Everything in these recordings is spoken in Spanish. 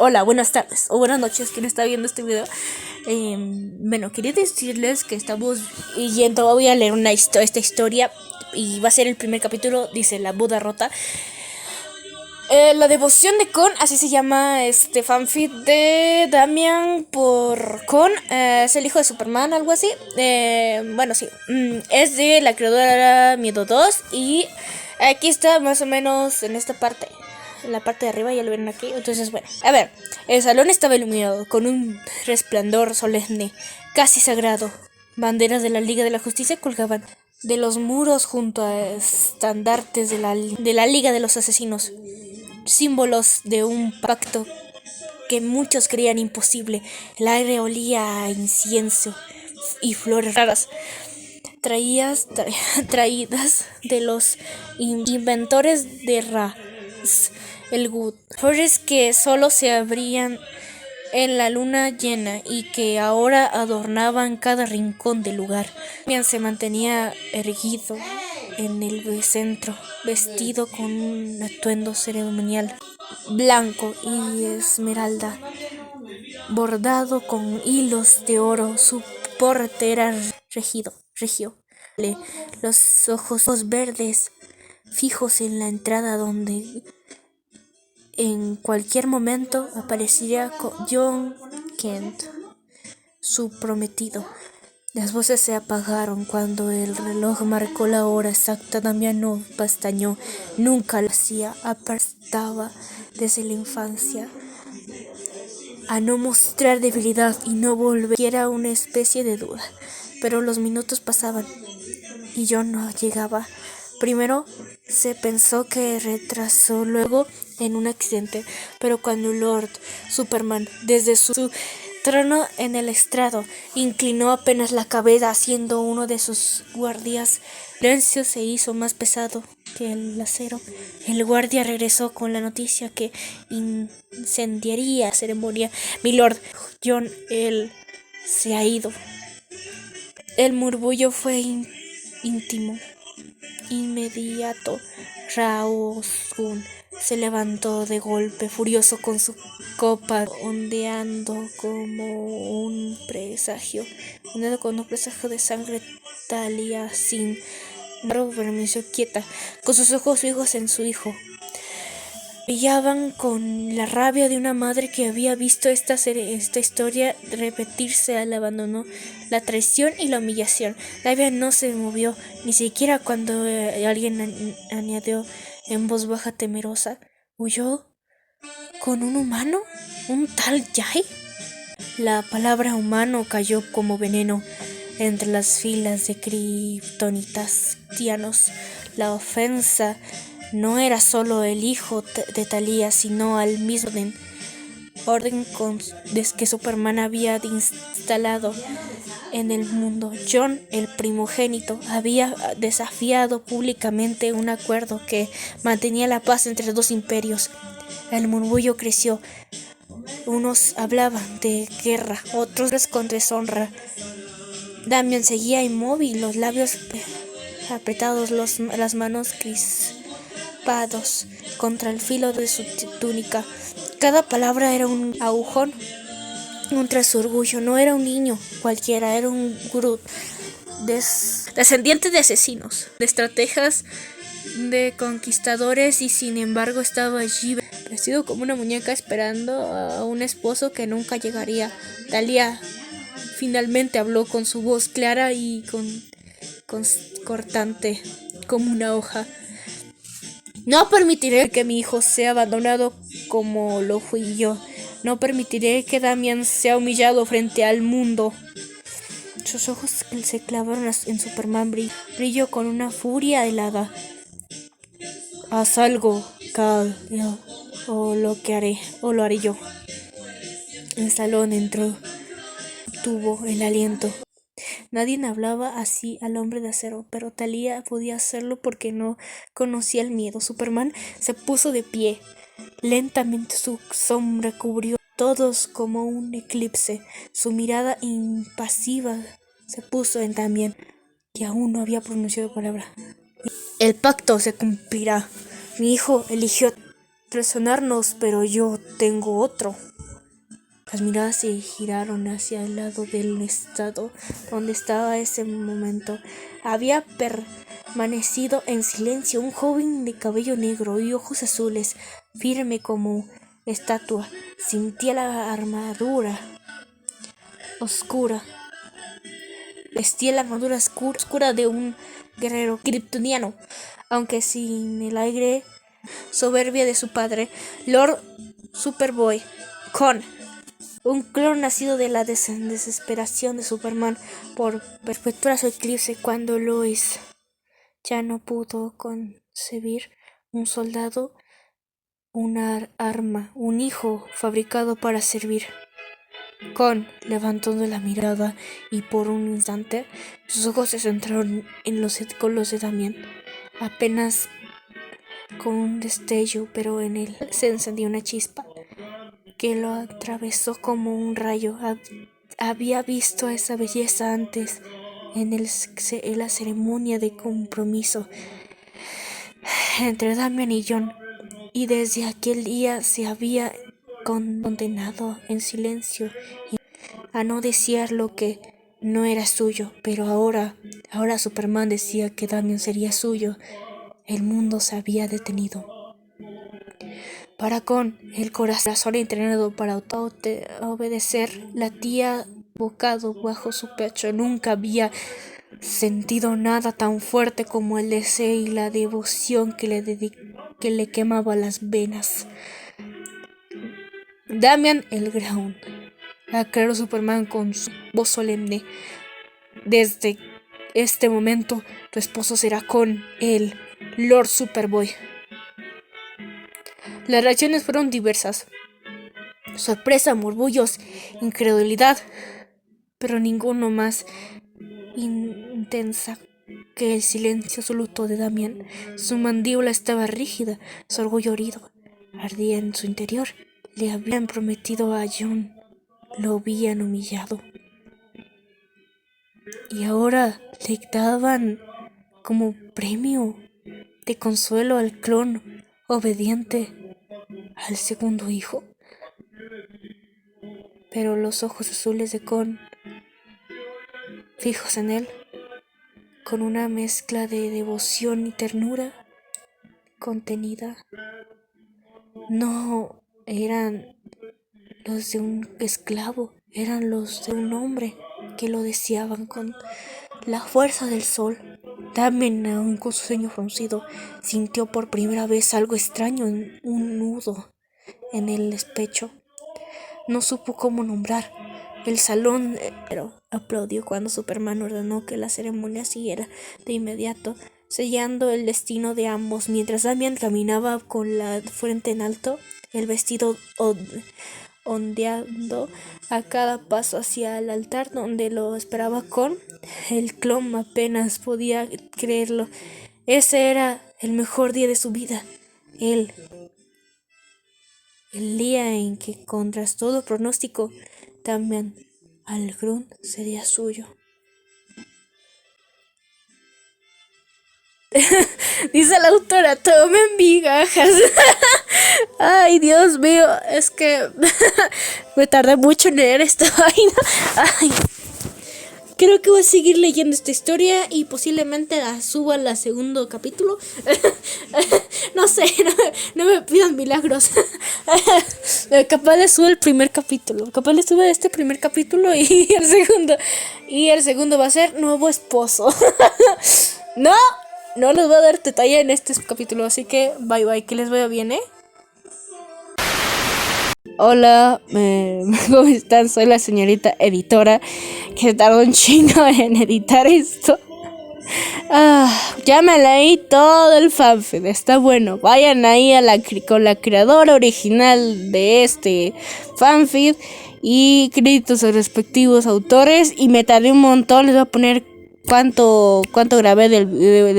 Hola, buenas tardes o buenas noches quien está viendo este video. Bueno, quería decirles que estamos yendo, voy a leer esta historia y va a ser el primer capítulo, dice La Boda Rota. La devoción de Kon, así se llama este fanfic de Damian por Kon, es el hijo de Superman, algo así. Bueno, sí, es de la creadora Miedo 2 y aquí está más o menos en esta parte. En la parte de arriba, ya lo ven aquí. Entonces, bueno, a ver, el salón estaba iluminado con un resplandor solemne, casi sagrado. Banderas de la Liga de la Justicia colgaban de los muros junto a estandartes de la Liga de los Asesinos, símbolos de un pacto que muchos creían imposible. El aire olía a incienso y flores raras, traídas de los inventores de Ras el Ghul, flores que solo se abrían en la luna llena y que ahora adornaban cada rincón del lugar. Damian se mantenía erguido en el centro, vestido con un atuendo ceremonial blanco y esmeralda, bordado con hilos de oro. Su porte era regio, los ojos verdes fijos en la entrada donde en cualquier momento aparecería John Kent, su prometido. Las voces se apagaron cuando el reloj marcó la hora exacta. Damian no pestañeó, nunca lo hacía, apostaba desde la infancia a no mostrar debilidad y no volver, era una especie de duda. Pero los minutos pasaban y John no llegaba. Primero se pensó que retrasó, luego en un accidente, pero cuando Lord Superman, desde su trono en el estrado, inclinó apenas la cabeza, haciendo uno de sus guardias, el silencio se hizo más pesado que el acero. El guardia regresó con la noticia que incendiaría la ceremonia. Milord, John, él se ha ido. El murmullo fue íntimo. Inmediato, Ra's Ghul se levantó de golpe, furioso, con su copa ondeando como un presagio, de sangre. Talia, sin embargo, permaneció quieta, con sus ojos fijos en su hijo. Brillaban con la rabia de una madre que había visto esta historia repetirse al abandono, la traición y la humillación. Davia no se movió, ni siquiera cuando alguien añadió en voz baja temerosa: ¿huyó con un humano? ¿Un tal Jay? La palabra humano cayó como veneno entre las filas de kriptonitas tianos. La ofensa no era solo el hijo de Talia, sino al mismo orden que Superman había instalado en el mundo. John, el primogénito, había desafiado públicamente un acuerdo que mantenía la paz entre los dos imperios. El murmullo creció. Unos hablaban de guerra, otros con deshonra. Damian seguía inmóvil, los labios apretados, las manos crispados contra el filo de su túnica. Cada palabra era un agujón contra su orgullo. No era un niño cualquiera, era un Groot, descendiente de asesinos, de estrategas, de conquistadores, y sin embargo estaba allí, vestido como una muñeca, esperando a un esposo que nunca llegaría. Talia finalmente habló con su voz clara y cortante como una hoja. No permitiré que mi hijo sea abandonado como lo fui yo. No permitiré que Damian sea humillado frente al mundo. Sus ojos se clavaron en Superman, brilló con una furia helada. Haz algo, Kal, o lo haré yo. El salón entró, tuvo el aliento. Nadie hablaba así al hombre de acero, pero Talia podía hacerlo porque no conocía el miedo. Superman se puso de pie. Lentamente su sombra cubrió a todos como un eclipse. Su mirada impasiva se puso en Damian, que aún no había pronunciado palabra. El pacto se cumplirá. Mi hijo eligió traicionarnos, pero yo tengo otro. Las miradas se giraron hacia el lado del estado donde estaba ese momento. Había permanecido en silencio un joven de cabello negro y ojos azules, firme como estatua. Sentía la armadura oscura. Vestía la armadura oscura de un guerrero kryptoniano, aunque sin el aire soberbia de su padre, Lord Superboy. Con un clon nacido de la desesperación de Superman por perpetuar su eclipse cuando Lois ya no pudo concebir un soldado, una arma, un hijo fabricado para servir. Con levantando la mirada y por un instante sus ojos se centraron con los de Damián, apenas con un destello, pero en él se encendió una chispa que lo atravesó como un rayo. Había visto esa belleza antes en la ceremonia de compromiso entre Damián y John, y desde aquel día se había condenado en silencio a no desear lo que no era suyo, pero ahora Superman decía que Damián sería suyo. El mundo se había detenido. Para Con, el corazón entrenado para obedecer, latía bocado bajo su pecho. Nunca había sentido nada tan fuerte como el deseo y la devoción que le quemaba las venas. Damián el Ground, aclaró Superman con su voz solemne. Desde este momento, tu esposo será Con, el Lord Superboy. Las reacciones fueron diversas. Sorpresa, murmullos, incredulidad, pero ninguno más intensa que el silencio absoluto de Damián. Su mandíbula estaba rígida, su orgullo herido ardía en su interior. Le habían prometido a John, lo habían humillado. Y ahora le daban como premio de consuelo al clon obediente al segundo hijo. Pero los ojos azules de Con, fijos en él, con una mezcla de devoción y ternura contenida, no eran los de un esclavo, eran los de un hombre que lo deseaban con la fuerza del sol. Damián, aún con su ceño fruncido, sintió por primera vez algo extraño, un nudo en el pecho. No supo cómo nombrar. El salón aplaudió cuando Superman ordenó que la ceremonia siguiera de inmediato, sellando el destino de ambos. Mientras Damián caminaba con la frente en alto, el vestido ondeando a cada paso hacia el altar donde lo esperaba Con, el clon apenas podía creerlo. Ese era el mejor día de su vida. El día en que, contra todo pronóstico, Damián el Ground sería suyo. Dice la autora, tomen migajas. Ay, Dios mío, es que me tardé mucho en leer esta vaina. Ay. Creo que voy a seguir leyendo esta historia y posiblemente la suba al segundo capítulo. No sé, no me pidan milagros. Capaz le sube el primer capítulo. Capaz le sube este primer capítulo y el segundo. Y el segundo va a ser nuevo esposo. No les voy a dar detalle en este capítulo. Así que bye, que les vaya bien, Hola, ¿cómo están? Soy la señorita editora que tardó un chingo en editar esto. Ya me leí todo el fanfic, está bueno. Vayan ahí con la creadora original de este fanfic y créditos a respectivos autores. Y me tardé un montón, les voy a poner cuánto grabé del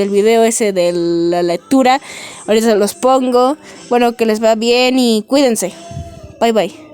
video ese de la lectura. Ahorita se los pongo. Bueno, que les va bien y cuídense. Bye.